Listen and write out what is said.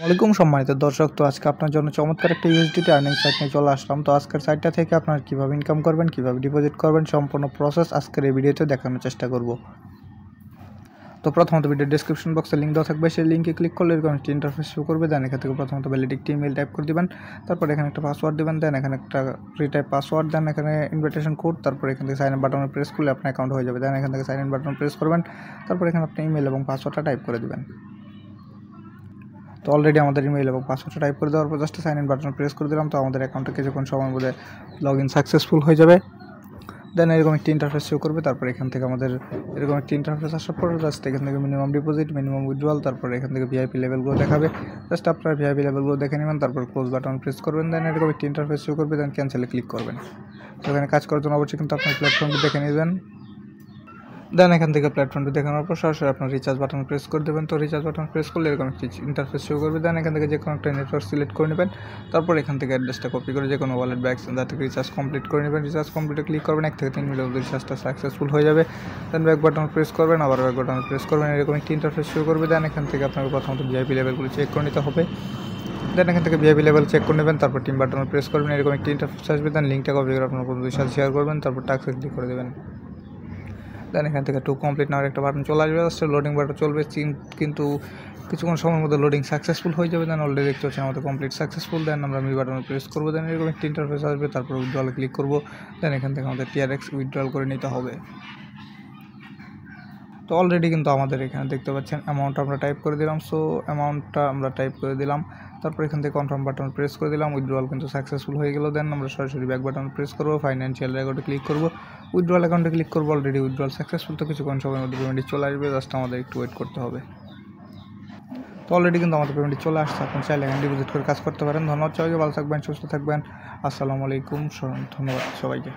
ওয়ালাইকুম সম্মানিত দর্শক, তো আজকে আপনার জন্য চমৎকার একটা ইউএসডিটি আর্নিং সাইট নিয়ে চলে আসলাম। তো আজকের সাইটটা থেকে আপনারা কীভাবে ইনকাম করবেন, কীভাবে ডিপোজিট করবেন, সম্পূর্ণ প্রসেস আজকের এই ভিডিওতে দেখানোর চেষ্টা করব। তো প্রথমত ভিডিও ডেসক্রিপশন বক্সে লিঙ্ক দেওয়া থাকবে, সেই লিঙ্কে ক্লিক করলে এরকম একটি ইন্টারফেস শো করবে। দেন এখান থেকে প্রথমত ভ্যালিড একটি ইমেল টাইপ করে দেবেন, তারপর এখানে একটা পাসওয়ার্ড দেবেন, দেন এখানে একটা রিটাইপ পাসওয়ার্ড, দেন এখানে ইনভিটেশন কোড, তারপর এখান থেকে সাইন ইন বাটনে প্রেস করলে আপনার অ্যাকাউন্ট হয়ে যাবে। দেন এখান থেকে সাইন ইন বাটন প্রেস করবেন, তারপর এখানে আপনি ইমেল এবং পাসওয়ার্ডটা টাইপ করে দেবেন। তো অলরেডি আমাদের ইমেল এবং পাসওয়ার্ডটা টাইপ করে দেওয়ার পর just sign in button press করে দিলাম। তো আমাদের অ্যাকাউন্টে কিছুক্ষণ সময়ের মধ্যে লগ ইন সাকসেসফুল হয়ে যাবে। দেন এরকম একটি ইন্টারফেস শো করবে। তারপর এখান থেকে আমাদের এরকম একটি ইন্টারফেস আসার পর জাস্ট এখান থেকে মিনিমাম ডিপোজিট, মিনিমাম উইথড্রয়াল, তারপর এখান থেকে ভিআইপি লেভেলগুলো দেখাবে। জাস্ট আপনার ভিআইপি লেভেলগুলো দেখে নেবেন, তারপর ক্লোজ বাটন প্রেস করবেন। দেন এরকম একটি ইন্টারফেস শো করবে, দেন ক্যান্সেলে ক্লিক করবেন। তো এখানে কাজ করার জন্য অবশ্যই কিন্তু আপনার প্ল্যাটফর্মটি দেখে নেবেন। দেন এখান থেকে প্ল্যাটফর্মটি দেখানোর পর সরাসরি আপনার রিচার্জ বাটন প্রেস করে দেবেন। তো রিচার্জ বাটন প্রেস করলে এরকম একটি ইন্টারফেস শো করবে। দেন এখান থেকে যে কোনো একটা নেটওয়ার্ক সিলেক্ট করে নেবেন, তারপর এখান থেকে অ্যাড্রেসটা কপি করে যে কোনো ওয়ালেট ব্যাগ যা থেকে রিচার্জ কমপ্লিট করে নেবেন। রিচার্জ কমপ্লিটে ক্লিক করবেন, 1 থেকে 3 মিনিটের মধ্যে রিচার্জটা সাকসেসফুল হয়ে যাবে। দেন ব্যাক বাটন প্রেস করবেন, আবার ব্যাক বাটন প্রেস করবেন, এরকম একটি ইন্টারফেস শো করবে। দেন এখান থেকে আপনাকে প্রথমত ভিআইপি লেভেলগুলো চেক করে নিতে হবে। দেন এখান থেকে ভিআইপি লেভেল চেক করে নেবেন, তারপর টিম বাটন প্রেস করবেন, এরকম একটি ইন্টারফেস আসবে। দেন লিঙ্কটা কপি করে আপনার বন্ধুদের সাথে শেয়ার করবেন, তারপর টাস্কে ক্লিক করে দেবেন। দেন এখান থেকে টু কমপ্লিট নামের একটা বাটন চলে আসবে, জাস্ট লোডিং বাটন চলবে, কিন্তু কিছুক্ষণ সময়ের মধ্যে লোডিং সাকসেসফুল হয়ে যাবে। দেন অলরেডি দেখতে পাচ্ছেন আমাদের কমপ্লিট সাকসেসফুল। দেন আমরা মি বাটনে প্রেস করবো, দেন এরকম একটা ইন্টারফেস আসবে, তারপর উইথড্রয়ালে ক্লিক করবো। দেন এখান থেকে আমাদের টিআরএক্স উইথড্রয়াল করে নিতে হবে। তো অলরেডি কিন্তু আমাদের এখানে দেখতে পাচ্ছেন অ্যামাউন্ট আমরা টাইপ করে দিলাম। সো অ্যামাউন্টটা আমরা টাইপ করে দিলাম, তারপর এখান থেকে কনফার্ম বাটন প্রেস করে দিলাম। উইথড্রয়াল কিন্তু সাকসেসফুল হয়ে গেল। দেন আমরা সরাসরি ব্যাক বাটন প্রেস করবো, ফাইন্যান্সিয়াল রেকর্ডে ক্লিক করবো, উইথড্রয়াল অ্যাকাউন্টে ক্লিক করবো। Already withdrawal successful. তো কিছুক্ষণ সময়ের মধ্যে পেমেন্টটি চলে আসবে, জাস্ট আমাদের একটু ওয়েট করতে হবে। তো অলরেডি কিন্তু আমাদের পেমেন্টটি চলে আসছে। আপনি চাইলে এখানে ডিপোজিট করে কাজ করতে পারেন। ধন্যবাদ সবাইকে, ভালো থাকবেন, সুস্থ থাকবেন। আসসালামু আলাইকুম, ধন্যবাদ সবাইকে।